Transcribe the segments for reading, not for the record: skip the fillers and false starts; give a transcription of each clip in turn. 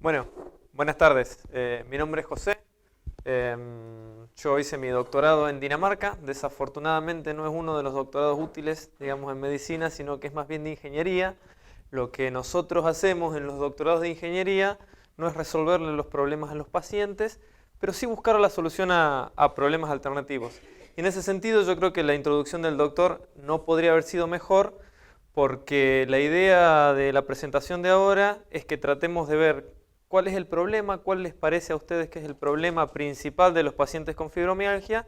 Bueno, buenas tardes. Mi nombre es José. Yo hice mi doctorado en Dinamarca. Desafortunadamente no es uno de los doctorados útiles, digamos, en medicina, sino que es más bien de ingeniería. Lo que nosotros hacemos en los doctorados de ingeniería no es resolverle los problemas a los pacientes, pero sí buscar la solución a problemas alternativos. Y en ese sentido yo creo que la introducción del doctor no podría haber sido mejor, porque la idea de la presentación de ahora es que tratemos de ver cuál es el problema, cuál les parece a ustedes que es el problema principal de los pacientes con fibromialgia,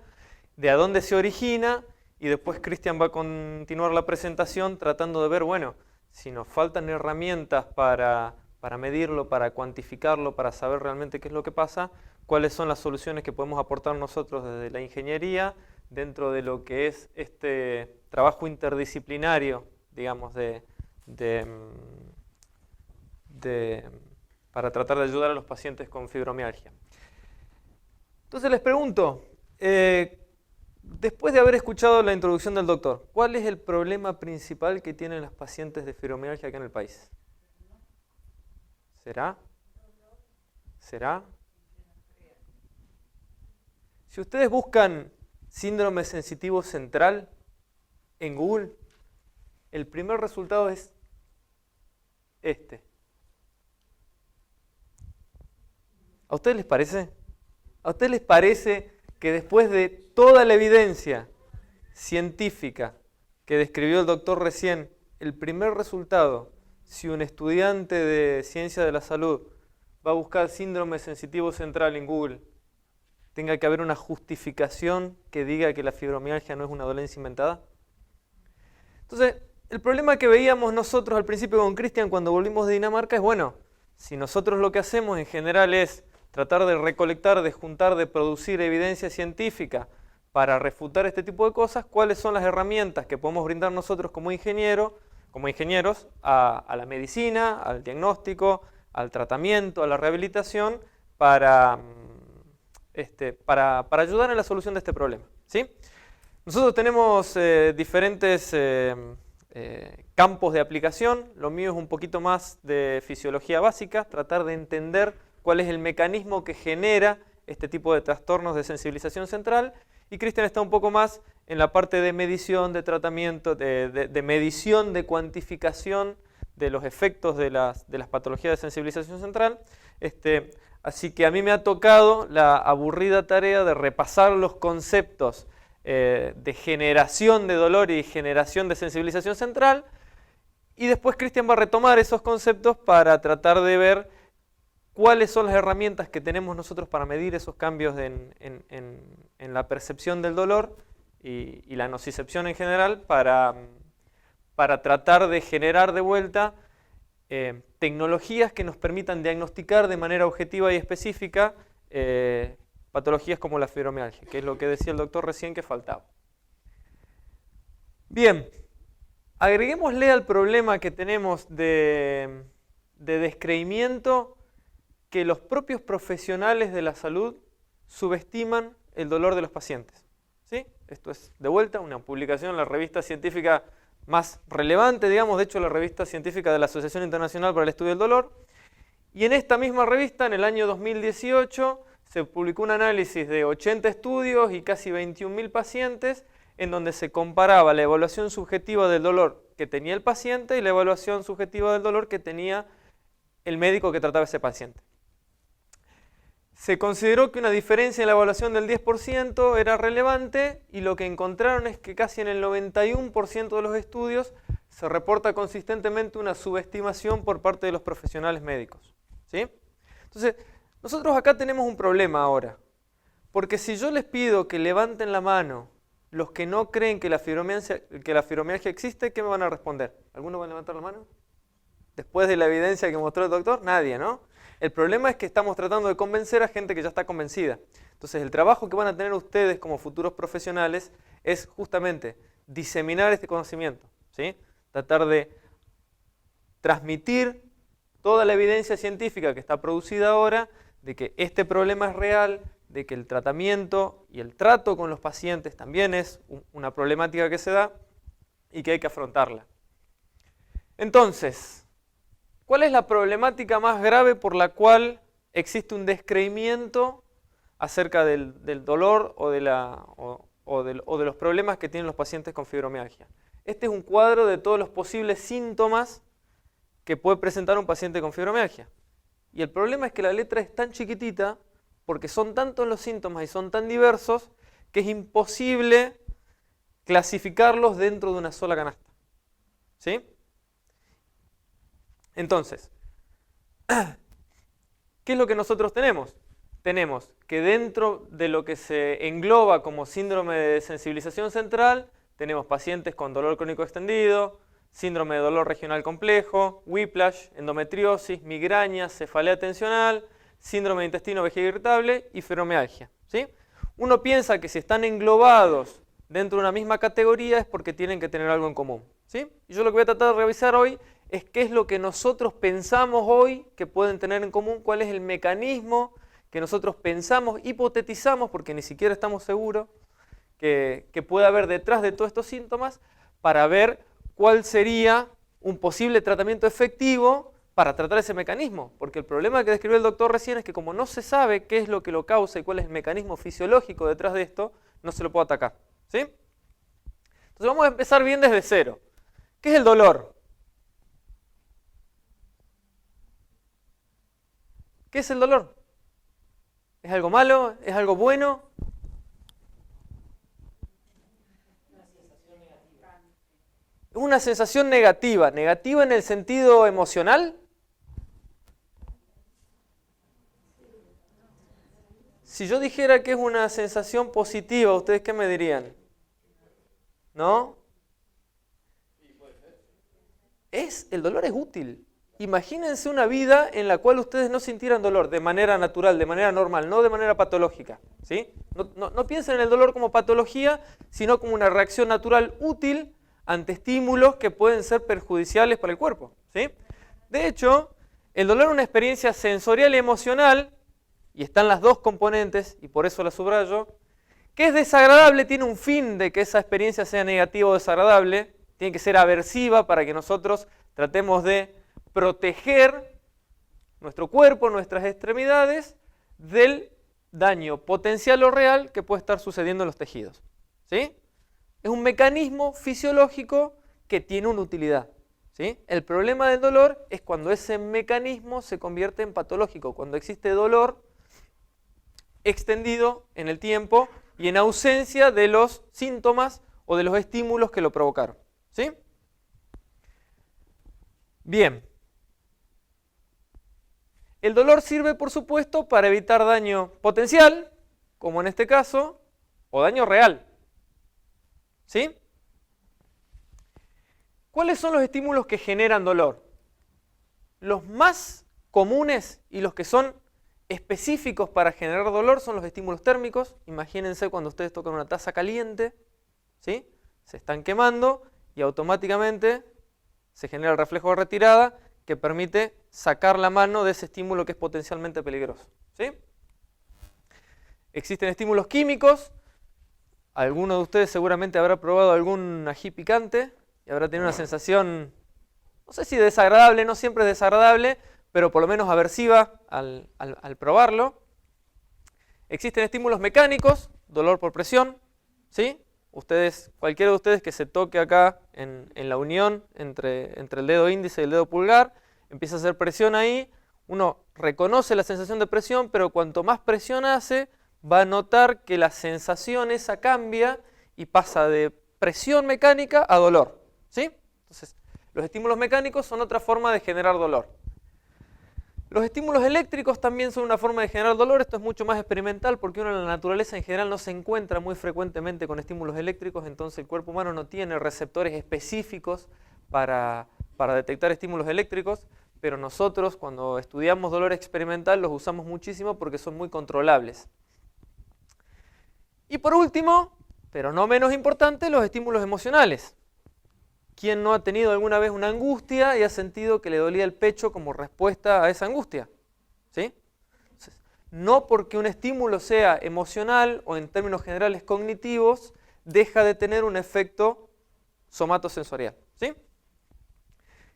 de a dónde se origina, y después Cristian va a continuar la presentación tratando de ver, bueno, si nos faltan herramientas para medirlo, para cuantificarlo, para saber realmente qué es lo que pasa, cuáles son las soluciones que podemos aportar nosotros desde la ingeniería dentro de lo que es este trabajo interdisciplinario, digamos, para tratar de ayudar a los pacientes con fibromialgia. Entonces les pregunto, después de haber escuchado la introducción del doctor, ¿cuál es el problema principal que tienen los pacientes de fibromialgia acá en el país? ¿Será? ¿Será? Si ustedes buscan síndrome sensitivo central en Google, el primer resultado es este. ¿A ustedes les parece? ¿A ustedes les parece que después de toda la evidencia científica que describió el doctor recién, el primer resultado, si un estudiante de ciencia de la salud va a buscar síndrome sensitivo central en Google, tenga que haber una justificación que diga que la fibromialgia no es una dolencia inventada? Entonces, el problema que veíamos nosotros al principio con Cristian cuando volvimos de Dinamarca es, bueno, si nosotros lo que hacemos en general es tratar de recolectar, de juntar, de producir evidencia científica para refutar este tipo de cosas, ¿cuáles son las herramientas que podemos brindar nosotros como ingenieros a la medicina, al diagnóstico, al tratamiento, a la rehabilitación para ayudar en la solución de este problema? ¿Sí? Nosotros tenemos diferentes campos de aplicación. Lo mío es un poquito más de fisiología básica, tratar de entender cuál es el mecanismo que genera este tipo de trastornos de sensibilización central. Y Cristian está un poco más en la parte de medición, de tratamiento, de medición, de cuantificación de los efectos de las patologías de sensibilización central. Así que a mí me ha tocado la aburrida tarea de repasar los conceptos de generación de dolor y generación de sensibilización central, y después Cristian va a retomar esos conceptos para tratar de ver cuáles son las herramientas que tenemos nosotros para medir esos cambios en la percepción del dolor y la nocicepción en general, para tratar de generar de vuelta tecnologías que nos permitan diagnosticar de manera objetiva y específica patologías como la fibromialgia, que es lo que decía el doctor recién que faltaba. Bien, agreguémosle al problema que tenemos de descreimiento que los propios profesionales de la salud subestiman el dolor de los pacientes. ¿Sí? Esto es, de vuelta, una publicación en la revista científica más relevante, digamos, de hecho la revista científica de la Asociación Internacional para el Estudio del Dolor. Y en esta misma revista, en el año 2018, se publicó un análisis de 80 estudios y casi 21.000 pacientes, en donde se comparaba la evaluación subjetiva del dolor que tenía el paciente y la evaluación subjetiva del dolor que tenía el médico que trataba a ese paciente. Se consideró que una diferencia en la evaluación del 10% era relevante, y lo que encontraron es que casi en el 91% de los estudios se reporta consistentemente una subestimación por parte de los profesionales médicos. ¿Sí? Entonces, nosotros acá tenemos un problema ahora, porque si yo les pido que levanten la mano los que no creen que la fibromialgia existe, ¿qué me van a responder? ¿Alguno va a levantar la mano? Después de la evidencia que mostró el doctor, nadie, ¿no? El problema es que estamos tratando de convencer a gente que ya está convencida. Entonces, el trabajo que van a tener ustedes como futuros profesionales es justamente diseminar este conocimiento, ¿sí? Tratar de transmitir toda la evidencia científica que está producida ahora de que este problema es real, de que el tratamiento y el trato con los pacientes también es una problemática que se da y que hay que afrontarla. Entonces, ¿Cuál es la problemática más grave por la cual existe un descreimiento acerca del dolor o de los problemas que tienen los pacientes con fibromialgia? Este es un cuadro de todos los posibles síntomas que puede presentar un paciente con fibromialgia. Y el problema es que la letra es tan chiquitita, porque son tantos los síntomas y son tan diversos, que es imposible clasificarlos dentro de una sola canasta. ¿Sí? Entonces, ¿qué es lo que nosotros tenemos? Tenemos que dentro de lo que se engloba como síndrome de sensibilización central, tenemos pacientes con dolor crónico extendido, síndrome de dolor regional complejo, whiplash, endometriosis, migraña, cefalea tensional, síndrome de intestino vejiga irritable y fibromialgia. ¿Sí? Uno piensa que si están englobados dentro de una misma categoría es porque tienen que tener algo en común. ¿Sí? Y yo lo que voy a tratar de revisar hoy es qué es lo que nosotros pensamos hoy que pueden tener en común, cuál es el mecanismo que nosotros pensamos, hipotetizamos, porque ni siquiera estamos seguros que pueda haber detrás de todos estos síntomas, para ver cuál sería un posible tratamiento efectivo para tratar ese mecanismo. Porque el problema que describió el doctor recién es que como no se sabe qué es lo que lo causa y cuál es el mecanismo fisiológico detrás de esto, no se lo puede atacar. ¿Sí? Entonces vamos a empezar bien desde cero. ¿Qué es el dolor? ¿Qué es el dolor? ¿Es algo malo? ¿Es algo bueno? Es una sensación negativa. ¿Negativa en el sentido emocional? Si yo dijera que es una sensación positiva, ¿ustedes qué me dirían? ¿No? El dolor es útil. Imagínense una vida en la cual ustedes no sintieran dolor de manera natural, de manera normal, no de manera patológica. ¿Sí? No piensen en el dolor como patología, sino como una reacción natural útil ante estímulos que pueden ser perjudiciales para el cuerpo. ¿Sí? De hecho, el dolor es una experiencia sensorial y emocional, y están las dos componentes, y por eso la subrayo, que es desagradable, tiene un fin de que esa experiencia sea negativa o desagradable, tiene que ser aversiva para que nosotros tratemos de proteger nuestro cuerpo, nuestras extremidades, del daño potencial o real que puede estar sucediendo en los tejidos. ¿Sí? Es un mecanismo fisiológico que tiene una utilidad. ¿Sí? El problema del dolor es cuando ese mecanismo se convierte en patológico, cuando existe dolor extendido en el tiempo y en ausencia de los síntomas o de los estímulos que lo provocaron. ¿Sí? Bien. El dolor sirve, por supuesto, para evitar daño potencial, como en este caso, o daño real. ¿Sí? ¿Cuáles son los estímulos que generan dolor? Los más comunes y los que son específicos para generar dolor son los estímulos térmicos. Imagínense cuando ustedes tocan una taza caliente, ¿sí? Se están quemando y automáticamente se genera el reflejo de retirada que permite sacar la mano de ese estímulo que es potencialmente peligroso. ¿Sí? Existen estímulos químicos. Alguno de ustedes seguramente habrá probado algún ají picante y habrá tenido una sensación, no sé si desagradable, no siempre es desagradable, pero por lo menos aversiva al probarlo. Existen estímulos mecánicos, dolor por presión, ¿sí? Cualquiera de ustedes que se toque acá en la unión entre el dedo índice y el dedo pulgar, empieza a hacer presión ahí, uno reconoce la sensación de presión, pero cuanto más presión hace, va a notar que la sensación esa cambia y pasa de presión mecánica a dolor. ¿Sí? Entonces, los estímulos mecánicos son otra forma de generar dolor. Los estímulos eléctricos también son una forma de generar dolor. Esto es mucho más experimental porque uno en la naturaleza en general no se encuentra muy frecuentemente con estímulos eléctricos, entonces el cuerpo humano no tiene receptores específicos para detectar estímulos eléctricos, pero nosotros cuando estudiamos dolor experimental los usamos muchísimo porque son muy controlables. Y por último, pero no menos importante, los estímulos emocionales. ¿Quién no ha tenido alguna vez una angustia y ha sentido que le dolía el pecho como respuesta a esa angustia? ¿Sí? Entonces, no porque un estímulo sea emocional o en términos generales cognitivos, deja de tener un efecto somatosensorial. ¿Sí?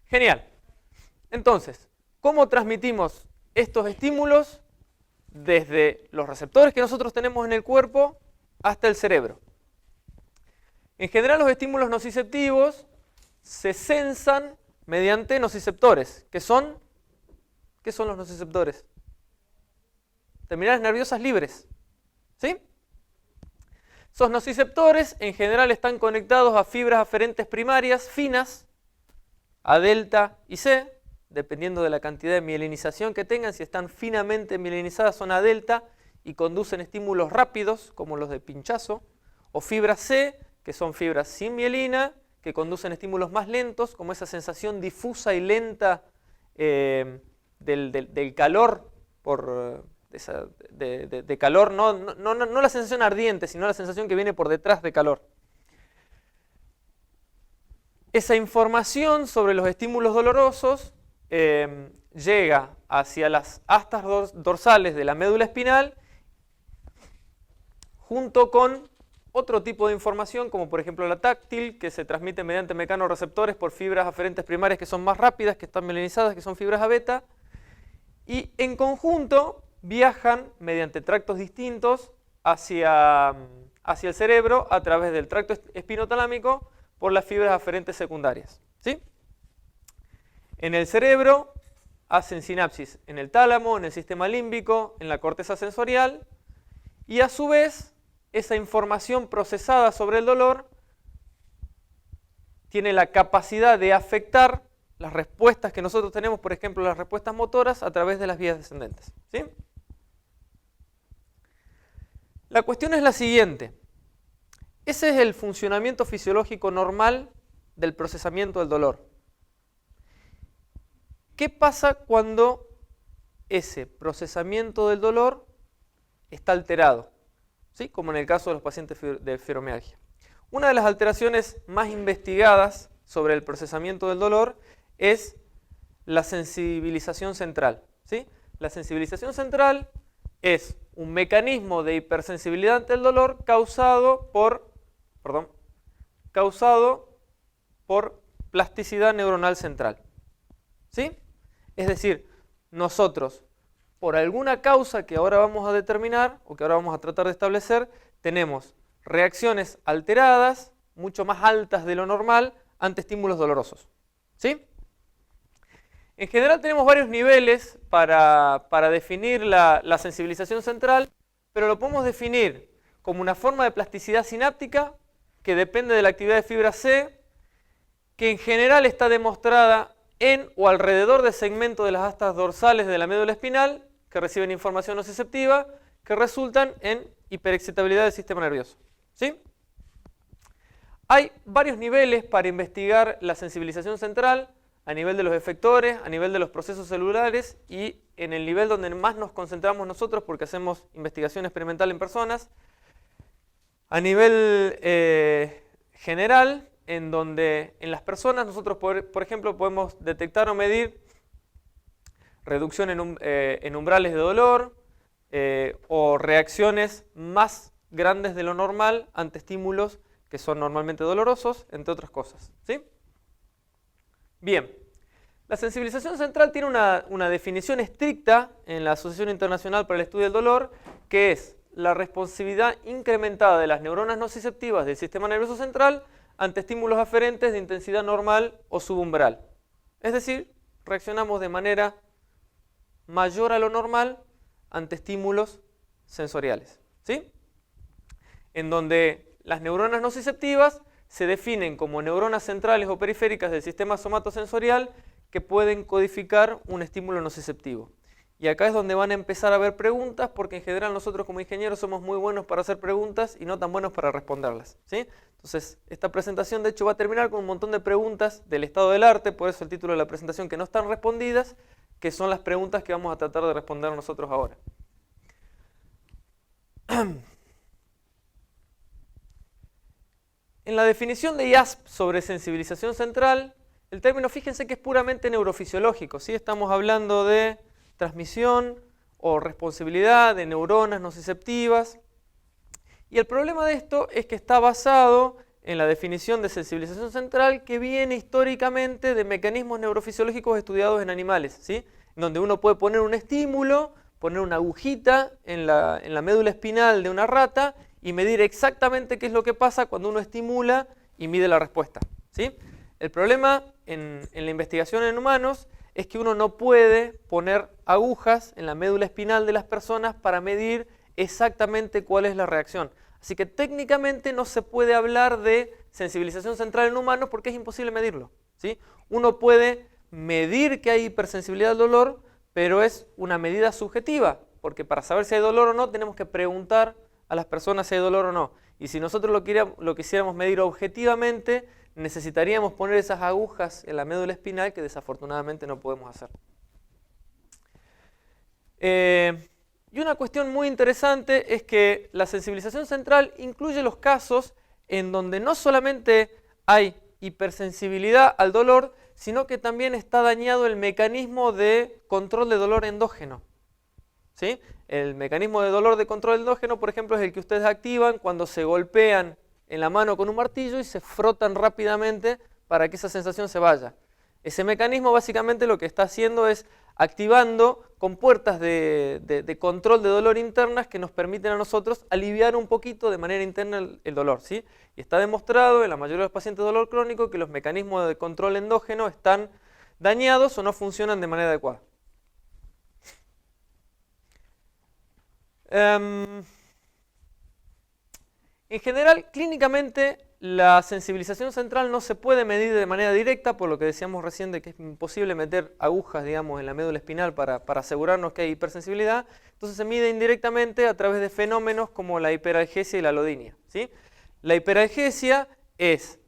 Genial. Entonces, ¿cómo transmitimos estos estímulos? Desde los receptores que nosotros tenemos en el cuerpo hasta el cerebro. En general, los estímulos nociceptivos se sensan mediante nociceptores. ¿Qué son los nociceptores? Terminales nerviosas libres. ¿Sí? Esos nociceptores en general están conectados a fibras aferentes primarias finas, A delta y C, dependiendo de la cantidad de mielinización que tengan. Si están finamente mielinizadas son A delta y conducen estímulos rápidos, como los de pinchazo, o fibras C, que son fibras sin mielina, que conducen estímulos más lentos, como esa sensación difusa y lenta del calor, de calor, no la sensación ardiente, sino la sensación que viene por detrás de calor. Esa información sobre los estímulos dolorosos llega hacia las astas dorsales de la médula espinal junto con otro tipo de información, como por ejemplo la táctil, que se transmite mediante mecanorreceptores por fibras aferentes primarias que son más rápidas, que están mielinizadas, que son fibras A beta, y en conjunto viajan mediante tractos distintos hacia el cerebro a través del tracto espinotalámico por las fibras aferentes secundarias. ¿Sí? En el cerebro hacen sinapsis en el tálamo, en el sistema límbico, en la corteza sensorial, y a su vez esa información procesada sobre el dolor tiene la capacidad de afectar las respuestas que nosotros tenemos, por ejemplo, las respuestas motoras a través de las vías descendentes. ¿Sí? La cuestión es la siguiente. Ese es el funcionamiento fisiológico normal del procesamiento del dolor. ¿Qué pasa cuando ese procesamiento del dolor está alterado? ¿Sí? Como en el caso de los pacientes de fibromialgia. Una de las alteraciones más investigadas sobre el procesamiento del dolor es la sensibilización central. ¿Sí? La sensibilización central es un mecanismo de hipersensibilidad ante el dolor causado por plasticidad neuronal central. ¿Sí? Es decir, nosotros, por alguna causa que ahora vamos a determinar, o que ahora vamos a tratar de establecer, tenemos reacciones alteradas, mucho más altas de lo normal, ante estímulos dolorosos. ¿Sí? En general tenemos varios niveles para definir la sensibilización central, pero lo podemos definir como una forma de plasticidad sináptica que depende de la actividad de fibra C, que en general está demostrada en o alrededor del segmento de las astas dorsales de la médula espinal, que reciben información nociceptiva, que resultan en hiperexcitabilidad del sistema nervioso. ¿Sí? Hay varios niveles para investigar la sensibilización central, a nivel de los efectores, a nivel de los procesos celulares y en el nivel donde más nos concentramos nosotros porque hacemos investigación experimental en personas, a nivel general, en donde en las personas nosotros, por ejemplo, podemos detectar o medir reducción en umbrales de dolor o reacciones más grandes de lo normal ante estímulos que son normalmente dolorosos, entre otras cosas. ¿Sí? Bien, la sensibilización central tiene una definición estricta en la Asociación Internacional para el Estudio del Dolor, que es la responsividad incrementada de las neuronas nociceptivas del sistema nervioso central ante estímulos aferentes de intensidad normal o subumbral. Es decir, reaccionamos de manera mayor a lo normal ante estímulos sensoriales. ¿Sí? En donde las neuronas nociceptivas se definen como neuronas centrales o periféricas del sistema somatosensorial que pueden codificar un estímulo nociceptivo. Y acá es donde van a empezar a haber preguntas, porque en general nosotros como ingenieros somos muy buenos para hacer preguntas y no tan buenos para responderlas. ¿Sí? Entonces, esta presentación de hecho va a terminar con un montón de preguntas del estado del arte, por eso el título de la presentación, que no están respondidas, que son las preguntas que vamos a tratar de responder nosotros ahora. En la definición de IASP sobre sensibilización central, el término, fíjense que es puramente neurofisiológico, ¿sí? Estamos hablando de transmisión o responsabilidad de neuronas nociceptivas. Y el problema de esto es que está basado en la definición de sensibilización central que viene históricamente de mecanismos neurofisiológicos estudiados en animales, ¿sí? Donde uno puede poner un estímulo, poner una agujita en la médula espinal de una rata y medir exactamente qué es lo que pasa cuando uno estimula y mide la respuesta, ¿sí? El problema en la investigación en humanos es que uno no puede poner agujas en la médula espinal de las personas para medir exactamente cuál es la reacción. Así que técnicamente no se puede hablar de sensibilización central en humanos porque es imposible medirlo, ¿sí? Uno puede medir que hay hipersensibilidad al dolor, pero es una medida subjetiva, porque para saber si hay dolor o no tenemos que preguntar a las personas si hay dolor o no. Y si nosotros lo quisiéramos medir objetivamente, necesitaríamos poner esas agujas en la médula espinal que desafortunadamente no podemos hacer. Y una cuestión muy interesante es que la sensibilización central incluye los casos en donde no solamente hay hipersensibilidad al dolor, sino que también está dañado el mecanismo de control de dolor endógeno, ¿sí? El mecanismo de dolor de control endógeno, por ejemplo, es el que ustedes activan cuando se golpean en la mano con un martillo y se frotan rápidamente para que esa sensación se vaya. Ese mecanismo básicamente lo que está haciendo es activando compuertas de control de dolor internas que nos permiten a nosotros aliviar un poquito de manera interna el dolor, ¿sí? Y está demostrado en la mayoría de los pacientes de dolor crónico que los mecanismos de control endógeno están dañados o no funcionan de manera adecuada. En general, clínicamente, la sensibilización central no se puede medir de manera directa, por lo que decíamos recién de que es imposible meter agujas, digamos, en la médula espinal para asegurarnos que hay hipersensibilidad. Entonces se mide indirectamente a través de fenómenos como la hiperalgesia y la alodinia, ¿sí? La hiperalgesia es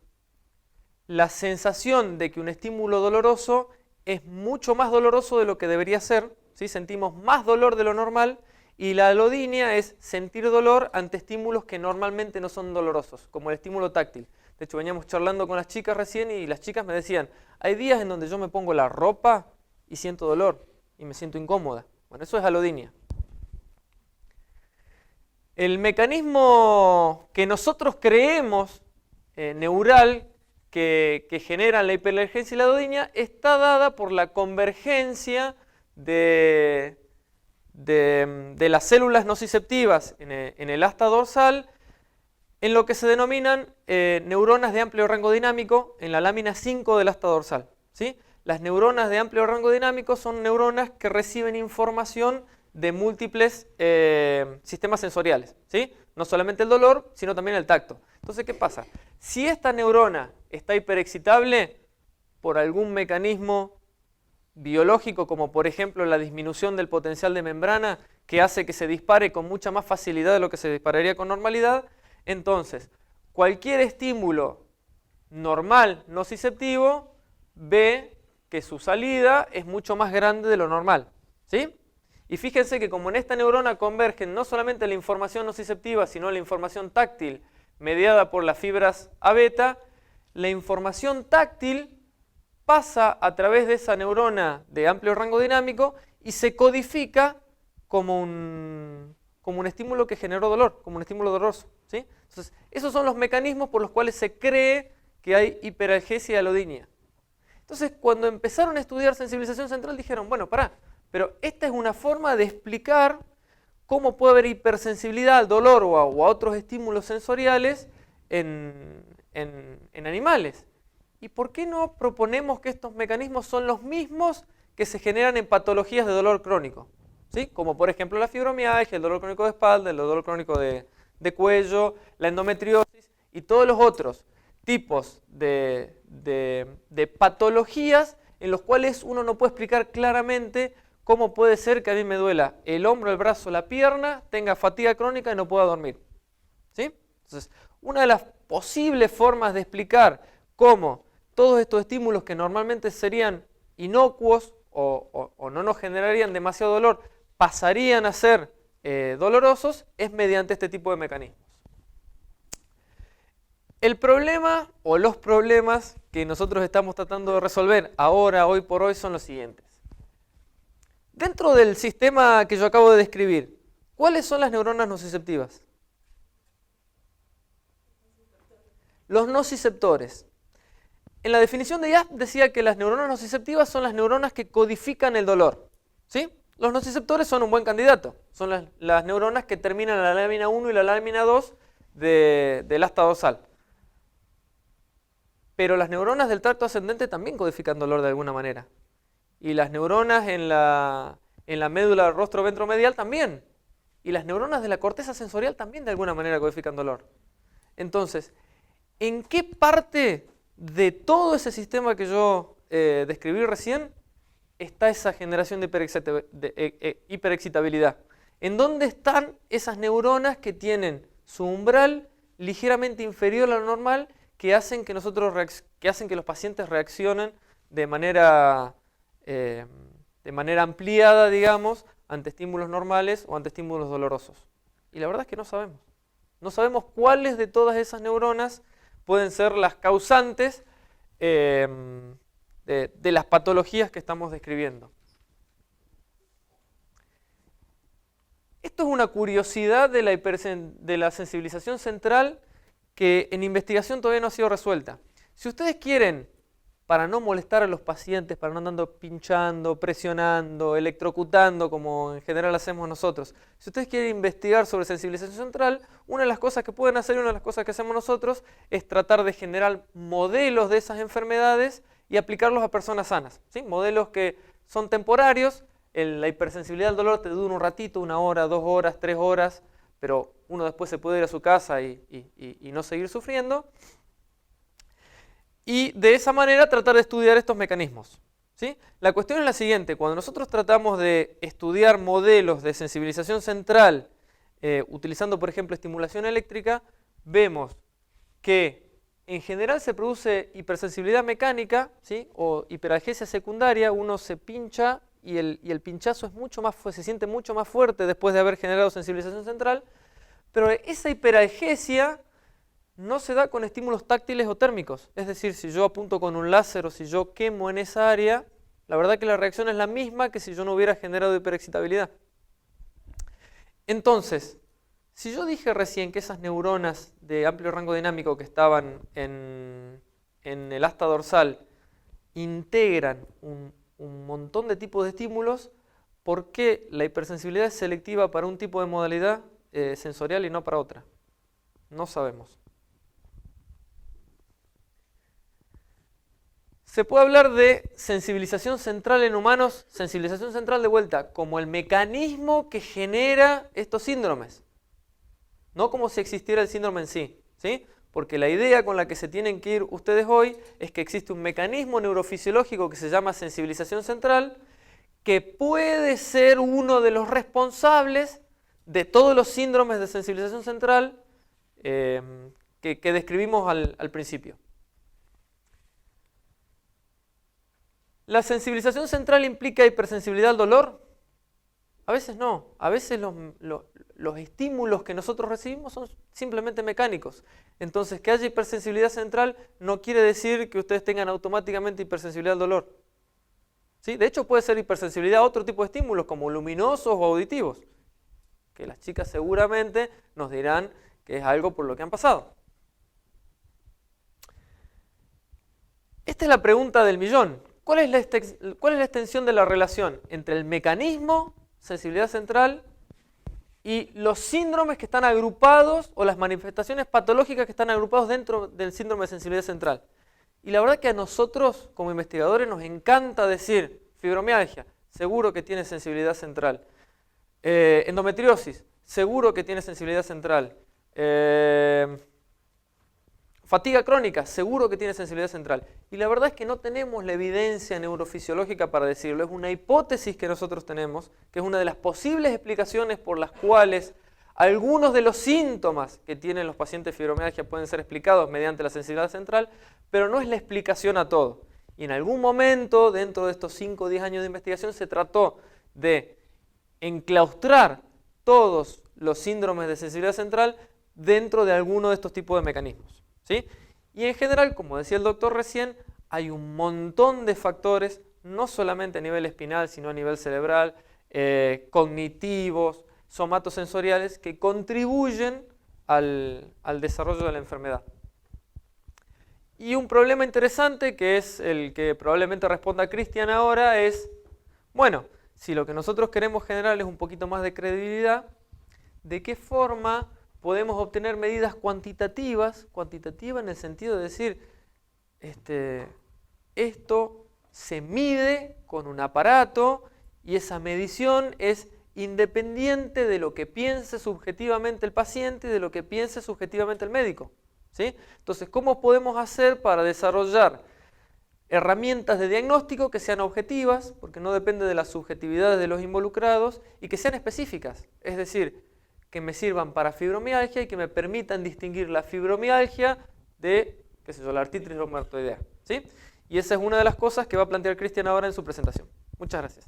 la sensación de que un estímulo doloroso es mucho más doloroso de lo que debería ser, ¿sí? Sentimos más dolor de lo normal. Y la alodinia es sentir dolor ante estímulos que normalmente no son dolorosos, como el estímulo táctil. De hecho, veníamos charlando con las chicas recién y las chicas me decían, hay días en donde yo me pongo la ropa y siento dolor y me siento incómoda. Bueno, eso es alodinia. El mecanismo que nosotros creemos neural que genera la hiperalgesia y la alodinia está dada por la convergencia de las células nociceptivas en el asta dorsal en lo que se denominan neuronas de amplio rango dinámico en la lámina 5 del asta dorsal, ¿sí? Las neuronas de amplio rango dinámico son neuronas que reciben información de múltiples sistemas sensoriales, ¿sí? No solamente el dolor, sino también el tacto. Entonces, ¿qué pasa? Si esta neurona está hiperexcitable por algún mecanismo biológico, como por ejemplo la disminución del potencial de membrana, que hace que se dispare con mucha más facilidad de lo que se dispararía con normalidad, entonces cualquier estímulo normal nociceptivo ve que su salida es mucho más grande de lo normal, ¿sí? Y fíjense que como en esta neurona convergen no solamente la información nociceptiva, sino la información táctil mediada por las fibras A beta, la información táctil pasa a través de esa neurona de amplio rango dinámico y se codifica como un estímulo que generó dolor, como un estímulo doloroso, ¿sí? Entonces, esos son los mecanismos por los cuales se cree que hay hiperalgesia y alodinia. Entonces, cuando empezaron a estudiar sensibilización central, dijeron, bueno, pará, pero esta es una forma de explicar cómo puede haber hipersensibilidad al dolor o a otros estímulos sensoriales en animales. ¿Y por qué no proponemos que estos mecanismos son los mismos que se generan en patologías de dolor crónico? ¿Sí? Como por ejemplo la fibromialgia, el dolor crónico de espalda, el dolor crónico de cuello, la endometriosis y todos los otros tipos de patologías en los cuales uno no puede explicar claramente cómo puede ser que a mí me duela el hombro, el brazo, la pierna, tenga fatiga crónica y no pueda dormir, ¿sí? Entonces, una de las posibles formas de explicar cómo todos estos estímulos que normalmente serían inocuos o no nos generarían demasiado dolor, pasarían a ser dolorosos, es mediante este tipo de mecanismos. El problema o los problemas que nosotros estamos tratando de resolver ahora, hoy por hoy, son los siguientes. Dentro del sistema que yo acabo de describir, ¿cuáles son las neuronas nociceptivas? Los nociceptores. En la definición de IASP decía que las neuronas nociceptivas son las neuronas que codifican el dolor. ¿Sí? Los nociceptores son un buen candidato. Son las neuronas que terminan en la lámina 1 y la lámina 2 del asta dorsal. Pero las neuronas del tracto ascendente también codifican dolor de alguna manera. Y las neuronas en la médula rostro-ventromedial también. Y las neuronas de la corteza sensorial también de alguna manera codifican dolor. Entonces, ¿en qué parte de todo ese sistema que yo describí recién está esa generación de hiperexcitabilidad? ¿En dónde están esas neuronas que tienen su umbral ligeramente inferior a lo normal que hacen que los pacientes reaccionen de manera ampliada, digamos, ante estímulos normales o ante estímulos dolorosos? Y la verdad es que no sabemos. No sabemos cuáles de todas esas neuronas pueden ser las causantes de las patologías que estamos describiendo. Esto es una curiosidad de la sensibilización central que en investigación todavía no ha sido resuelta. Si ustedes quieren, para no molestar a los pacientes, para no andar pinchando, presionando, electrocutando, como en general hacemos nosotros, si ustedes quieren investigar sobre sensibilización central, una de las cosas que pueden hacer y una de las cosas que hacemos nosotros es tratar de generar modelos de esas enfermedades y aplicarlos a personas sanas, ¿sí? Modelos que son temporarios. La hipersensibilidad al dolor te dura un ratito, 1 hora, 2 horas, 3 horas, pero uno después se puede ir a su casa y no seguir sufriendo. Y de esa manera tratar de estudiar estos mecanismos, ¿sí? La cuestión es la siguiente: cuando nosotros tratamos de estudiar modelos de sensibilización central utilizando, por ejemplo, estimulación eléctrica, vemos que en general se produce hipersensibilidad mecánica, ¿sí? O hiperalgesia secundaria. Uno se pincha y el pinchazo se siente mucho más fuerte después de haber generado sensibilización central, pero esa hiperalgesia no se da con estímulos táctiles o térmicos. Es decir, si yo apunto con un láser o si yo quemo en esa área, la verdad que la reacción es la misma que si yo no hubiera generado hiperexcitabilidad. Entonces, si yo dije recién que esas neuronas de amplio rango dinámico que estaban en el asta dorsal integran un montón de tipos de estímulos, ¿por qué la hipersensibilidad es selectiva para un tipo de modalidad sensorial y no para otra? No sabemos. Se puede hablar de sensibilización central en humanos, sensibilización central de vuelta, como el mecanismo que genera estos síndromes, no como si existiera el síndrome en sí, ¿sí? Porque la idea con la que se tienen que ir ustedes hoy es que existe un mecanismo neurofisiológico que se llama sensibilización central, que puede ser uno de los responsables de todos los síndromes de sensibilización central que describimos al principio. ¿La sensibilización central implica hipersensibilidad al dolor? A veces no. A veces los estímulos que nosotros recibimos son simplemente mecánicos. Entonces, que haya hipersensibilidad central no quiere decir que ustedes tengan automáticamente hipersensibilidad al dolor. ¿Sí? De hecho, puede ser hipersensibilidad a otro tipo de estímulos, como luminosos o auditivos, que las chicas seguramente nos dirán que es algo por lo que han pasado. Esta es la pregunta del millón. ¿Cuál es la extensión de la relación entre el mecanismo, sensibilidad central, y los síndromes que están agrupados o las manifestaciones patológicas que están agrupados dentro del síndrome de sensibilidad central? Y la verdad que a nosotros como investigadores nos encanta decir fibromialgia, seguro que tiene sensibilidad central. Endometriosis, seguro que tiene sensibilidad central. Fatiga crónica, seguro que tiene sensibilidad central. Y la verdad es que no tenemos la evidencia neurofisiológica para decirlo. Es una hipótesis que nosotros tenemos, que es una de las posibles explicaciones por las cuales algunos de los síntomas que tienen los pacientes de fibromialgia pueden ser explicados mediante la sensibilidad central, pero no es la explicación a todo. Y en algún momento, dentro de estos 5 o 10 años de investigación, se trató de enclaustrar todos los síndromes de sensibilidad central dentro de alguno de estos tipos de mecanismos, ¿sí? Y en general, como decía el doctor recién, hay un montón de factores, no solamente a nivel espinal, sino a nivel cerebral, cognitivos, somatosensoriales, que contribuyen al desarrollo de la enfermedad. Y un problema interesante, que es el que probablemente responda Cristian ahora, es, bueno, si lo que nosotros queremos generar es un poquito más de credibilidad, ¿de qué forma podemos obtener medidas cuantitativas en el sentido de decir, esto se mide con un aparato y esa medición es independiente de lo que piense subjetivamente el paciente y de lo que piense subjetivamente el médico? ¿Sí? Entonces, ¿cómo podemos hacer para desarrollar herramientas de diagnóstico que sean objetivas, porque no depende de las subjetividades de los involucrados, y que sean específicas? Es decir, que me sirvan para fibromialgia y que me permitan distinguir la fibromialgia de, qué sé yo, la artritis reumatoidea, ¿sí? Y esa es una de las cosas que va a plantear Cristian ahora en su presentación. Muchas gracias.